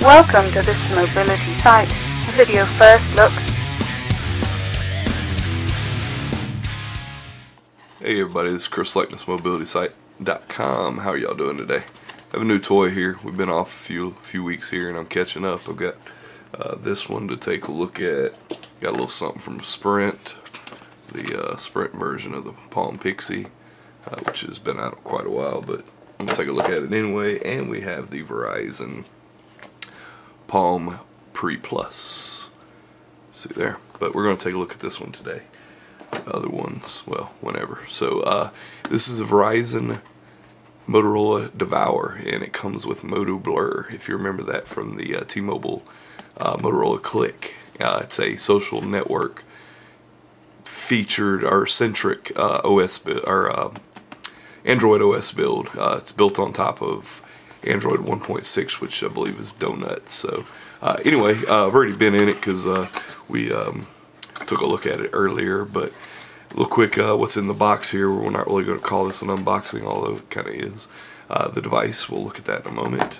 Welcome to this mobility site, video first look. Hey everybody, this is Chris LikenessMobilitySite.com. How are y'all doing today? I have a new toy here. We've been off a few weeks here and I'm catching up. I've got this one to take a look at. Got a little something from Sprint, the Sprint version of the Palm Pixie, which has been out quite a while, but I'm going to take a look at it anyway. And we have the Verizon Palm Pre Plus. See there? But we're going to take a look at this one today. Other ones, well, whenever. So this is a Verizon Motorola Devour, and it comes with Moto Blur. If you remember that from the T-Mobile Motorola Click, it's a social network featured or centric OS or Android OS build. It's built on top of Android 1.6, which I believe is donuts. So anyway, I've already been in it because we took a look at it earlier, but real quick, what's in the box here? We're not really going to call this an unboxing, although it kind of is. The device, we'll look at that in a moment.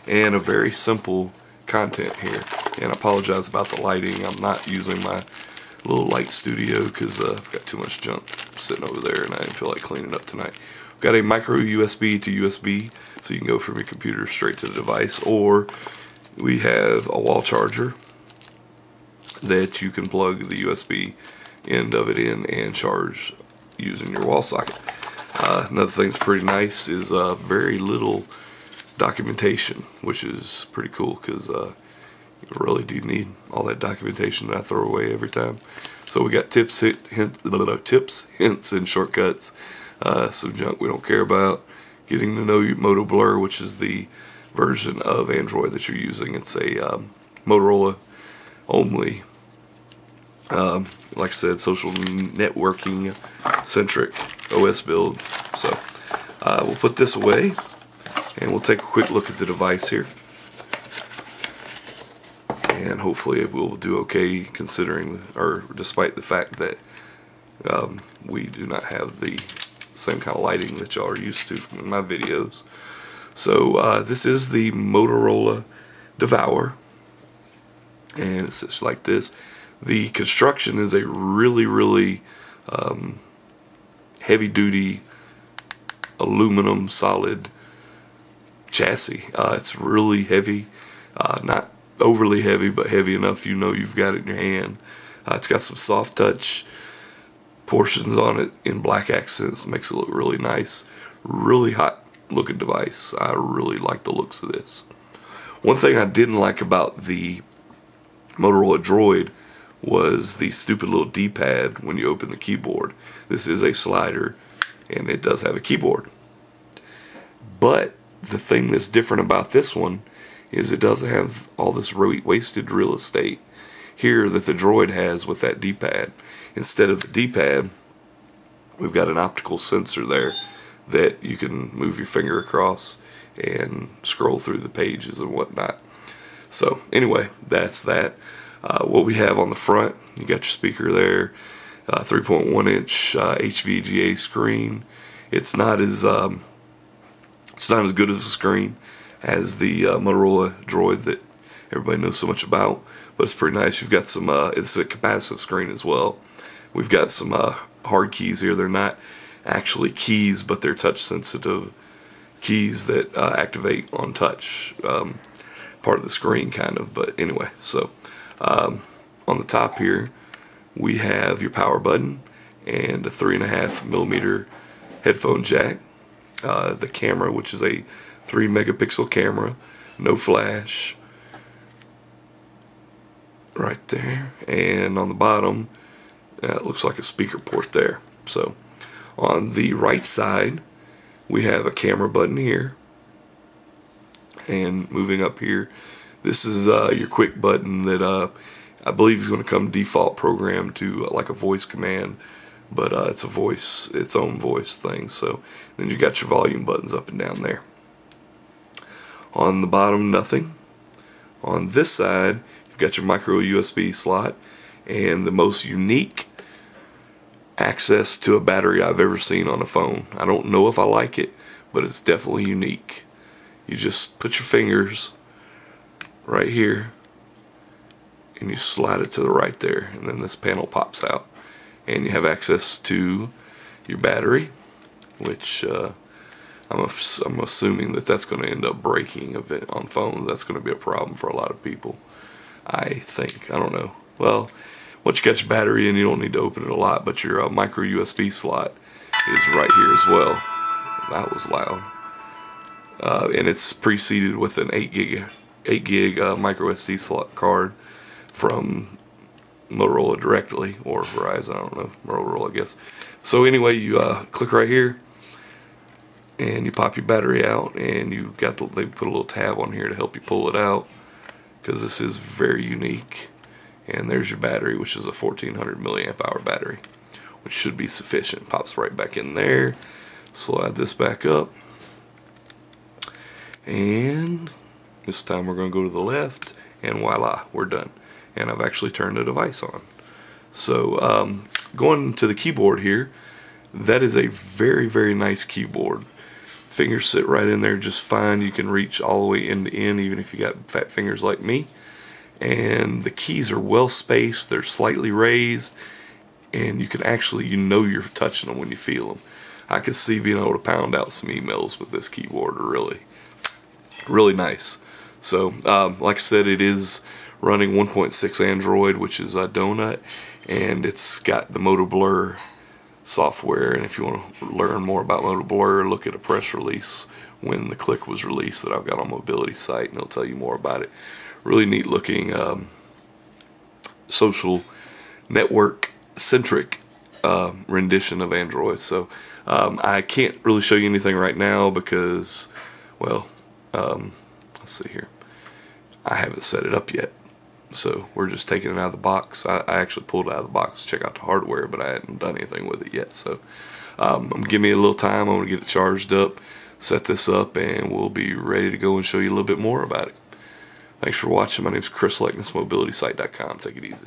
And a very simple content here. And I apologize about the lighting. I'm not using my little light studio because I've got too much junk sitting over there and I didn't feel like cleaning up tonight. We've got a micro USB to USB, so you can go from your computer straight to the device, or we have a wall charger that you can plug the USB end of it in and charge using your wall socket. Another thing that's pretty nice is very little documentation, which is pretty cool because you really do need all that documentation that I throw away every time. So we got tips, hints, and shortcuts. Some junk we don't care about. Getting to know your Moto Blur, which is the version of Android that you're using. It's a Motorola only, like I said, social networking centric OS build. So we'll put this away and we'll take a quick look at the device here, and hopefully it will do okay considering, or despite the fact that we do not have the same kind of lighting that y'all are used to from my videos. So this is the Motorola Devour, and it's just like this. The construction is a really heavy-duty aluminum solid chassis. It's really heavy, not overly heavy, but heavy enough you know you've got it in your hand. It's got some soft touch portions on it in black accents. Makes it look really nice. Really hot looking device. I really like the looks of this. One thing I didn't like about the Motorola Droid was the stupid little D-pad when you open the keyboard. This is a slider and it does have a keyboard. But the thing that's different about this one is it doesn't have all this wasted real estate here that the Droid has with that D-pad. Instead of the D-pad, we've got an optical sensor there that you can move your finger across and scroll through the pages and whatnot. So anyway, that's that. What we have on the front, you got your speaker there, 3.1 inch HVGA screen. It's not as good as a screen as the Motorola Droid that everybody knows so much about, but it's pretty nice. You've got some, it's a capacitive screen as well. We've got some hard keys here. They're not actually keys, but they're touch sensitive keys that activate on touch, part of the screen kind of. But anyway, so on the top here we have your power button and a 3.5mm headphone jack. The camera, which is a 3 megapixel camera, no flash, right there. And on the bottom, it looks like a speaker port there. So on the right side we have a camera button here, and moving up here, this is your quick button that I believe is going to come default programmed to like a voice command, but it's its own voice thing. So then you got your volume buttons up and down there. On the bottom, nothing. On this side, you've got your micro USB slot and the most unique access to a battery I've ever seen on a phone. I don't know if I like it, but it's definitely unique. You just put your fingers right here, and you slide it to the right there, and then this panel pops out, and you have access to your battery, which I'm assuming that that's going to end up breaking on phones. That's going to be a problem for a lot of people, I think. I don't know. Well, once you got your battery in, you don't need to open it a lot, but your micro USB slot is right here as well. That was loud. And it's preceded with an 8 gig micro SD slot card from Motorola directly, or Verizon, I don't know, Motorola I guess. So anyway, you click right here, and you pop your battery out, and you got they put a little tab on here to help you pull it out, because this is very unique. And there's your battery, which is a 1400 milliamp hour battery, which should be sufficient. Pops right back in there. Slide this back up, and this time we're going to go to the left, and voila, we're done. And I've actually turned the device on. So going to the keyboard here, that is a very, very nice keyboard. Fingers sit right in there just fine. You can reach all the way end to end, even if you got fat fingers like me. And the keys are well spaced, they're slightly raised, and you can actually, you're touching them when you feel them. I could see being able to pound out some emails with this keyboard. Really, really nice. So like I said, it is running 1.6 Android, which is a donut, and it's got the Moto Blur software. And if you want to learn more about Moto Blur, look at a press release when the Click was released that I've got on Mobility site, and it'll tell you more about it. Really neat looking social network centric rendition of Android. So I can't really show you anything right now because, well, let's see here, I haven't set it up yet. So we're just taking it out of the box. I actually pulled it out of the box to check out the hardware, but I hadn't done anything with it yet. So give me a little time. I'm going to get it charged up, set this up, and we'll be ready to go and show you a little bit more about it. Thanks for watching. My name is Chris, LikenessMobilitySite.com. Take it easy.